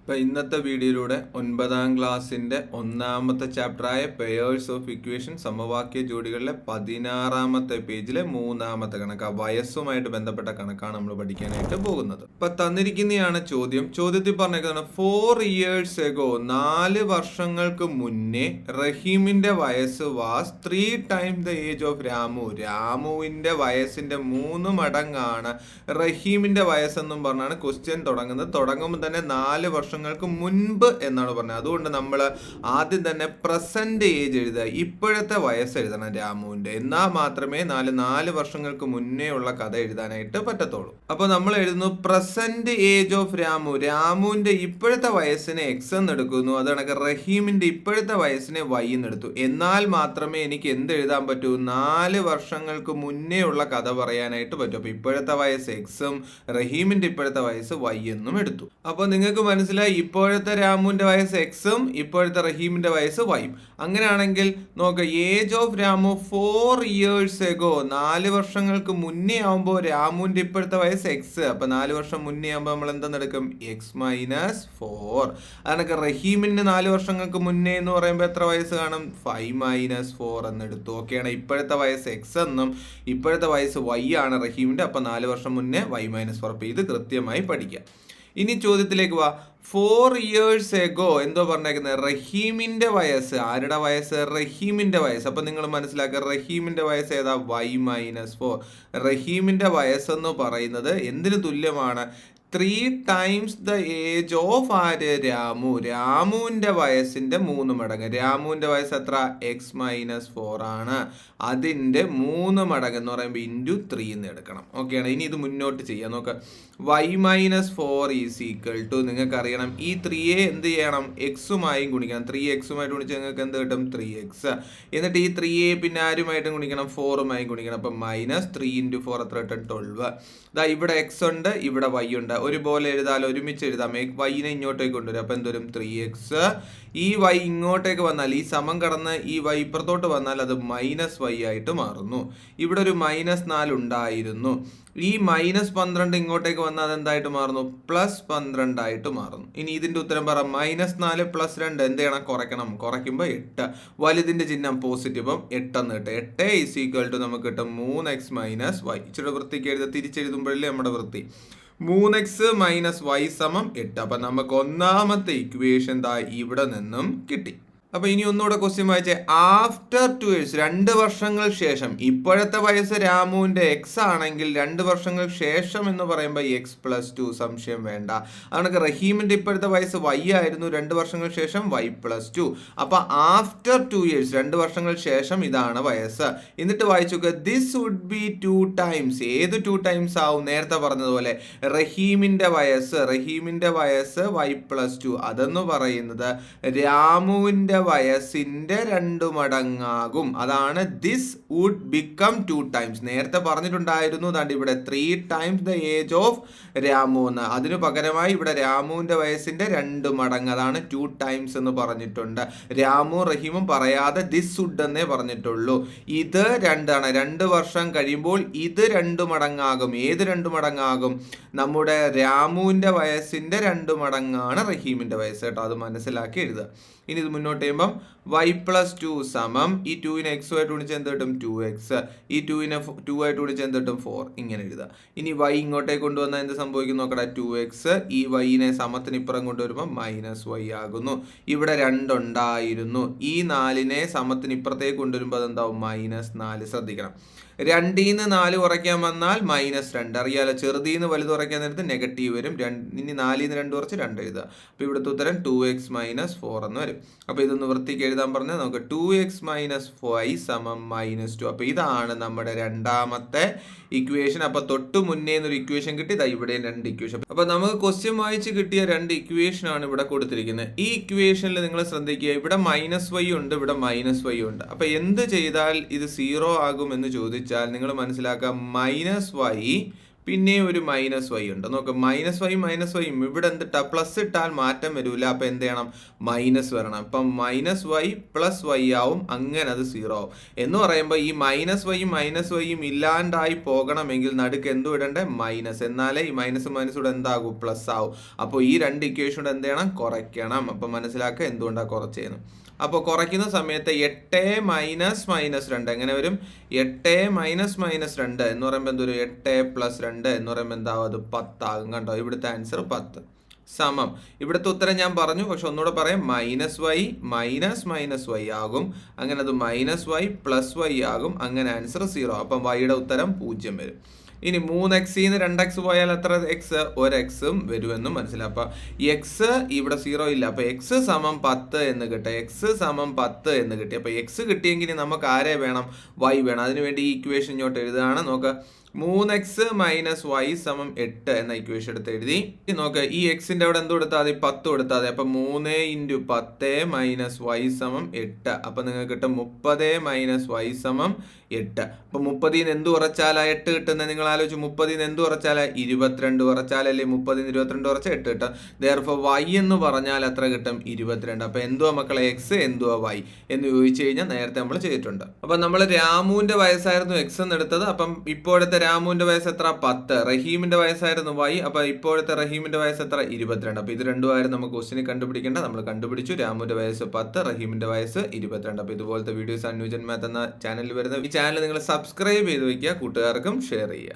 അപ്പോൾ ഇന്നത്തെ വീഡിയോയിലൂടെ 9ാം ക്ലാസ്സിൻ്റെ ഒന്നാമത്തെ ചാപ്റ്ററായ പെയേഴ്സ് ഓഫ് ഇക്വേഷൻ സമവാക്യ ജോഡികളിലെ 16ാമത്തെ പേജിലെ 3ാമത്തെ കണക്ക്, വയസ്സുമായിട്ട് ബന്ധപ്പെട്ട കണക്കാണ് നമ്മൾ പഠിക്കാനായിട്ട് പോകുന്നത്. ഇപ്പം തന്നിരിക്കുന്നതാണ് ചോദ്യം. ചോദ്യത്തിൽ പറഞ്ഞേക്കുന്നത് 4 years ago, 4 വർഷങ്ങൾക്ക് മുന്നേ റഹീമിൻ്റെ വയസ്സ് was 3 times the age of Ramu. രാമുവിൻ്റെ വയസ്സിൻ്റെ 3 മടങ്ങാണ് റഹീമിൻ്റെ വയസ്സെന്നും പറഞ്ഞാണ് ക്വസ്റ്റ്യൻ തുടങ്ങുന്നത്. തുടങ്ങുമ്പോൾ തന്നെ 4 വർഷങ്ങൾക്ക് മുൻപ് എന്നാണ് പറഞ്ഞത്. അതുകൊണ്ട് നമ്മൾ ആദ്യം തന്നെ പ്രസന്റ് ഏജ് എഴുതുക, ഇപ്പോഴത്തെ വയസ്സ് എഴുതണം രാമുവിൻ്റെ. എന്നാൽ മാത്രമേ 4 വർഷങ്ങൾക്ക് മുന്നേ ഉള്ള കഥ എഴുതാനായിട്ട് പറ്റത്തുള്ളൂ. അപ്പോൾ നമ്മൾ എഴുതുന്നു പ്രസന്റ് ഏജ് ഓഫ് രാമു. രാമുവിൻ്റെ ഇപ്പോഴത്തെ വയസ്സിനെ എക്സ് എന്ന് എടുക്കുന്നു, അത് കണക്ക് റഹീമിൻ്റെ ഇപ്പോഴത്തെ വയസ്സിനെ വൈ എന്ന് എടുത്തു. എന്നാൽ മാത്രമേ എനിക്ക് എന്ത് എഴുതാൻ പറ്റൂ? 4 വർഷങ്ങൾക്ക് മുന്നേ ഉള്ള കഥ പറയാനായിട്ട് പറ്റും. അപ്പോൾ ഇപ്പോഴത്തെ വയസ്സ് എക്സും റഹീമിൻ്റെ ഇപ്പോഴത്തെ വയസ്സ് വൈ എന്നും എടുത്തു. അപ്പോൾ നിങ്ങൾക്ക് മനസ്സിലായി, ഇപ്പോഴത്തെ രാമുവിൻ്റെ വയസ്സ് എക്സും ഇപ്പോഴത്തെ റഹീമിൻ്റെ വയസ്സ് വൈയും. അങ്ങനെയാണെങ്കിൽ നോക്കുക, age of Ramu 4 years ago, 4 വർഷങ്ങൾക്ക് മുന്നേ ആകുമ്പോൾ രാമുവിൻ്റെ ഇപ്പോഴത്തെ വയസ്സ് എക്സ്. അപ്പോൾ 4 വർഷം മുന്നേ ആകുമ്പോൾ നമ്മൾ എന്തെന്നെടുക്കും? X minus 4. അതൊക്കെ റഹീമിന് 4 വർഷങ്ങൾക്ക് മുന്നേ എന്ന് പറയുമ്പോൾ എത്ര വയസ്സ് കാണും? 5 minus 4 എന്നെടുത്തു. ഓക്കെയാണ്. ഇപ്പോഴത്തെ വയസ്സ് എക്സ് എന്നും ഇപ്പോഴത്തെ വയസ്സ് വൈ ആണ് റഹീമിൻ്റെ. അപ്പോൾ 4 വർഷം മുന്നേ y minus 4. അപ്പോൾ ഇത് കൃത്യമായി പഠിക്കാം. ഇനി ചോദ്യത്തിലേക്ക് വാ. 4 years ago എന്തോ പറഞ്ഞേക്കുന്നത്? റഹീമിൻ്റെ വയസ്സ്. ആരുടെ വയസ്സ്? റഹീമിൻ്റെ വയസ്സ്. അപ്പം നിങ്ങൾ മനസ്സിലാക്കുക, റഹീമിൻ്റെ വയസ്സ് ഏതാ? y minus 4. റഹീമിൻ്റെ വയസ്സെന്ന് പറയുന്നത് എന്തിനു തുല്യമാണ്? 3 times the age of ആര്? രാമു. രാമുവിൻ്റെ വയസ്സിൻ്റെ 3 മടങ്ങ്. രാമുവിൻ്റെ വയസ്സ് എത്ര? എക്സ് മൈനസ് 4 ആണ്. അതിൻ്റെ 3 മടങ്ങ് എന്ന് പറയുമ്പോൾ ഇൻറ്റു 3 എന്ന് എടുക്കണം. ഓക്കെയാണ്. ഇനി ഇത് മുന്നോട്ട് ചെയ്യാം. നോക്കാം. y minus 4 is equal to, നിങ്ങൾക്ക് അറിയണം, ഈ 3യെ എന്ത് ചെയ്യണം? എക്സുമായും ഗുണിക്കണം. 3x ഗുണിച്ച് നിങ്ങൾക്ക് എന്ത് കിട്ടും? 3x. എന്നിട്ട് ഈ 3യെ പിന്നെ ആരുമായിട്ടും ഗുണിക്കണം? 4 ഗുണിക്കണം. അപ്പം മൈനസ് 3 × 4 എത്ര കിട്ടും? 12. ഇതാ ഇവിടെ എക്സ് ഉണ്ട്, ഇവിടെ വൈ ഉണ്ട്. ഒരുപോലെ എഴുതാലോ, ഒരുമിച്ച് എഴുതാം. വൈനെ ഇങ്ങോട്ടേക്ക് കൊണ്ടുവരും. അപ്പം എന്തോരും? 3x. ഈ വൈ ഇങ്ങോട്ടേക്ക് വന്നാൽ, ഈ സമം കടന്ന് ഈ വൈ ഇപ്പുറത്തോട്ട് വന്നാൽ അത് മൈനസ് വൈ ആയിട്ട് മാറുന്നു. ഇവിടെ ഒരു -4 ഉണ്ടായിരുന്നു. ഈ -12 ഇങ്ങോട്ടേക്ക് വന്നാൽ അതെന്തായിട്ട് മാറുന്നു? +12 ആയിട്ട് മാറുന്നു. ഇനി ഇതിൻ്റെ ഉത്തരം പറ. -4 + 2 എന്ത് ചെയ്യണം? കുറയ്ക്കണം. കുറയ്ക്കുമ്പോൾ 8. വലുതിൻ്റെ ചിഹ്നം പോസിറ്റീവ്, 8 എന്ന് കിട്ടും. 8 ഈസ് ഈക്വൽ ടു നമുക്ക് കിട്ടും 3x മൈനസ് വൈ. ഇച്ചിരി വൃത്തിക്ക് എഴുതുക, തിരിച്ചെഴുതുമ്പോഴല്ലേ നമ്മുടെ വൃത്തി. 3x മൈനസ് വൈ സമം 8. അപ്പം നമുക്ക് ഒന്നാമത്തെ ഇക്വേഷൻ ദാ ഇവിടെ നിന്നും കിട്ടി. അപ്പോൾ ഇനി ഒന്നുകൂടെ ക്വസ്റ്റ്യൻ വായിച്ചേ. ആഫ്റ്റർ 2 years, 2 വർഷങ്ങൾ ശേഷം. ഇപ്പോഴത്തെ വയസ്സ് രാമുവിൻ്റെ എക്സ് ആണെങ്കിൽ 2 വർഷങ്ങൾ ശേഷം എന്ന് പറയുമ്പോൾ x + 2, സംശയം വേണ്ട. അതൊക്കെ റഹീമിൻ്റെ ഇപ്പോഴത്തെ വയസ്സ് y ആയിരുന്നു, 2 വർഷങ്ങൾ ശേഷം y + 2. അപ്പോൾ ആഫ്റ്റർ 2 years, 2 വർഷങ്ങൾ ശേഷം ഇതാണ് വയസ്സ്. എന്നിട്ട് വായിച്ചു നോക്കുക. This would be 2 times. ഏത് 2 times ആവും? നേരത്തെ പറഞ്ഞതുപോലെ റഹീമിൻ്റെ വയസ്സ് y + 2. അതെന്ന് പറയുന്നത് രാമുവിൻ്റെ വയസ്സിന്റെ 2 മടങ്ങാകും. അതാണ് ദിസ് വുഡ് ബിക്കം 2 times. നേരത്തെ പറഞ്ഞിട്ടുണ്ടായിരുന്നു ദാണ്ട് ഇവിടെ 3 times the age of Ramu എന്ന്. അതിനു പകരമായി ഇവിടെ രാമുവിന്റെ വയസ്സിന്റെ 2 മടങ്ങ്, അതാണ് 2 times എന്ന് പറഞ്ഞിട്ടുണ്ട്. രാമു റഹീമും പറയാതെ ദിസ് വുഡ് എന്നേ പറഞ്ഞിട്ടുള്ളൂ. ഇത് 2 ആണ്. 2 വർഷം കഴിയുമ്പോൾ ഇത് 2 മടങ്ങാകും. ഏത് 2 മടങ്ങാകും? നമ്മുടെ രാമുവിന്റെ വയസ്സിന്റെ 2 മടങ്ങാണ് റഹീമിന്റെ വയസ്സ് കേട്ടോ. അത് മനസ്സിലാക്കി എഴുതുക. ഇനി ഇത് മുന്നോട്ട് ചെയ്യുമ്പം y + 2 സമം, ഈ 2നെ x ആയിട്ട് ഗുണിച്ച് എന്ത് കിട്ടും? 2x. ഈ 2നെ 2 ആയിട്ട് ഗുണിച്ച് എന്ത് കിട്ടും? 4. ഇങ്ങനെ എഴുതുക. ഇനി y ഇങ്ങോട്ടേക്ക് കൊണ്ടുവന്നാൽ എന്ത് സംഭവിക്കും നോക്കടാ? 2x. ഈ yനെ സമത്തിന് ഇപ്പുറം കൊണ്ടുവരുമ്പോൾ -y ആകുന്നു. ഇവിടെ 2 ഉണ്ടായിരുന്നു. ഈ 4നെ സമത്തിന് ഇപ്പുറത്തേക്ക് കൊണ്ടുവരുമ്പോൾ അതെന്താവും? -4. ശ്രദ്ധിക്കണം. 2ൽ നിന്ന് 4 കുറയ്ക്കാൻ വന്നാൽ -2. അറിയാലോ, ചെറുതിൽ നിന്ന് വലുത് കുറയ്ക്കാൻ നേരത്ത് നെഗറ്റീവ് വരും. ഇനി 4ൽ നിന്ന് 2 കുറച്ച് 2 എഴുതുക. അപ്പോൾ ഇവിടുത്തെ ഉത്തരം 2x - 4 എന്ന് വരും. അപ്പോൾ ഇതൊന്ന് വൃത്തിക്ക് എഴുതാൻ പറഞ്ഞാൽ നമുക്ക് 2x - 5 സമം -2. അപ്പോൾ ഇതാണ് നമ്മുടെ രണ്ടാമത്തെ ഇക്വേഷൻ. അപ്പോൾ തൊട്ട് മുന്നേ എന്നൊരു ഇക്വേഷൻ കിട്ടി. ഇതാ ഇവിടെയും 2 ഇക്വേഷൻ. അപ്പോൾ നമുക്ക് ക്വസ്റ്റ്യൻ വായിച്ച് കിട്ടിയ 2 ഇക്വേഷനാണ് ഇവിടെ കൊടുത്തിരിക്കുന്നത്. ഈ ഇക്വേഷനിൽ നിങ്ങൾ ശ്രദ്ധിക്കുക, ഇവിടെ -y ഉണ്ട്, ഇവിടെ -y ഉണ്ട്. അപ്പോൾ എന്ത് ചെയ്താൽ ഇത് 0 ആകുമെന്ന് ചോദിച്ചാൽ നിങ്ങൾ മനസ്സിലാക്കുക, -y പിന്നെയും ഒരു -y ഉണ്ട്. നോക്ക് -y ഇവിടെ എന്തിട്ടാ പ്ലസ് ഇട്ടാൽ മാറ്റം വരൂല. അപ്പൊ എന്ത് ചെയ്യണം? മൈനസ് വരണം. അപ്പം -y + y ആവും. അങ്ങനെ അത് 0 ആവും. എന്ന് പറയുമ്പോൾ ഈ -y ഇല്ലാണ്ടായി പോകണമെങ്കിൽ നടുക്ക് എന്തു ഇടണ്ടേ? മൈനസ്. എന്നാലേ ഈ മൈനസും ഇവിടെ എന്താകും? പ്ലസ് ആവും. അപ്പോൾ ഈ രണ്ട് ഇക്വേഷൻ എന്ത് ചെയ്യണം? കുറയ്ക്കണം. അപ്പൊ മനസ്സിലാക്കുക എന്തുകൊണ്ടാണ് കുറച്ചേന്ന്. അപ്പോൾ കുറയ്ക്കുന്ന സമയത്ത് 8 - -2 എങ്ങനെ വരും? 8 - -2 എന്ന് പറയുമ്പോൾ എന്തൊരു 8 + 2 എന്ന് പറയുമ്പോൾ എന്താവും? അത് 10 ആകും. കണ്ടോ? ഇവിടുത്തെ ആൻസർ 10 സമം. ഇവിടുത്തെ ഉത്തരം ഞാൻ പറഞ്ഞു, പക്ഷെ ഒന്നുകൂടെ പറയാം. -y ആകും. അങ്ങനെ അത് -y + y ആകും. അങ്ങനെ ആൻസർ 0. അപ്പം വൈയുടെ ഉത്തരം 0 വരും. ഇനി 3x-ന്ന് 2x പോയാൽ എത്ര x? 1x വരുമെന്നും മനസ്സിലാവും. അപ്പൊ x ഇവിടെ 0 ഇല്ല. അപ്പൊ x = 10 എന്ന് കിട്ടും. x = 10 എന്ന് കിട്ടി. അപ്പൊ x കിട്ടിയെങ്കിൽ നമുക്ക് ആരെ വേണം? y വേണം. അതിനുവേണ്ടി ഈ ഇക്വേഷൻ ഇങ്ങോട്ട് എഴുതുകയാണ്. നോക്ക്, 3x - y = 8 എന്ന ഇക്വേഷൻ എടുത്ത് എഴുതി. നോക്ക്, ഈ എക്സിന്റെ അവിടെ എന്ത് കൊടുത്താൽ മതി? 10 കൊടുത്താൽ മതി. അപ്പൊ 3 × 10 - y = 8. അപ്പൊ നിങ്ങൾക്ക് കിട്ടും 30 - y = 8. അപ്പൊ 30-ന്ന് എന്ത് കുറച്ചാലാ 8 കിട്ടുന്നത്? നിങ്ങൾ ആലോചിച്ചു. 30-ന്ന് എന്ത് കുറച്ചാലാ? 22 കുറച്ചാലല്ലേ 30-ന്ന് 22 കുറച്ചാൽ 8 കിട്ടും. Therefore y എന്ന് പറഞ്ഞാൽ എത്ര കിട്ടും? 22. അപ്പൊ എന്തുവാ മക്കളെ x, എന്തുവാ y എന്ന് ചോദിച്ചു കഴിഞ്ഞാൽ നേരത്തെ നമ്മൾ ചെയ്തിട്ടുണ്ട്. അപ്പൊ നമ്മൾ രാമുവിന്റെ വയസ്സായിരുന്നു x എന്ന് എടുത്തത്. അപ്പം ഇപ്പോഴത്തെ രാമുവിന്റെ വയസ്സ് എത്ര? 10. റഹീമിന്റെ വയസ്സായിരുന്നു y. അപ്പൊ ഇപ്പോഴത്തെ റഹീമിന്റെ വയസ്സ് എത്ര? 22. അപ്പൊ ഇത് രണ്ടുമായിരുന്നു നമുക്ക് ക്വസ്റ്റിന് കണ്ടുപിടിക്കേണ്ട. നമ്മൾ കണ്ടുപിടിച്ചു. രാമുവിന്റെ വയസ്സ് 10, റഹീമിന്റെ വയസ്സ് 22. അപ്പൊ ഇതുപോലത്തെ വീഡിയോസ് ന്യൂജൻ മാത്ത് എന്ന ചാനലിൽ വരുന്ന ഈ ചാനൽ നിങ്ങൾ സബ്സ്ക്രൈബ് ചെയ്ത് വയ്ക്കുക, കൂട്ടുകാർക്കും ഷെയർ ചെയ്യുക.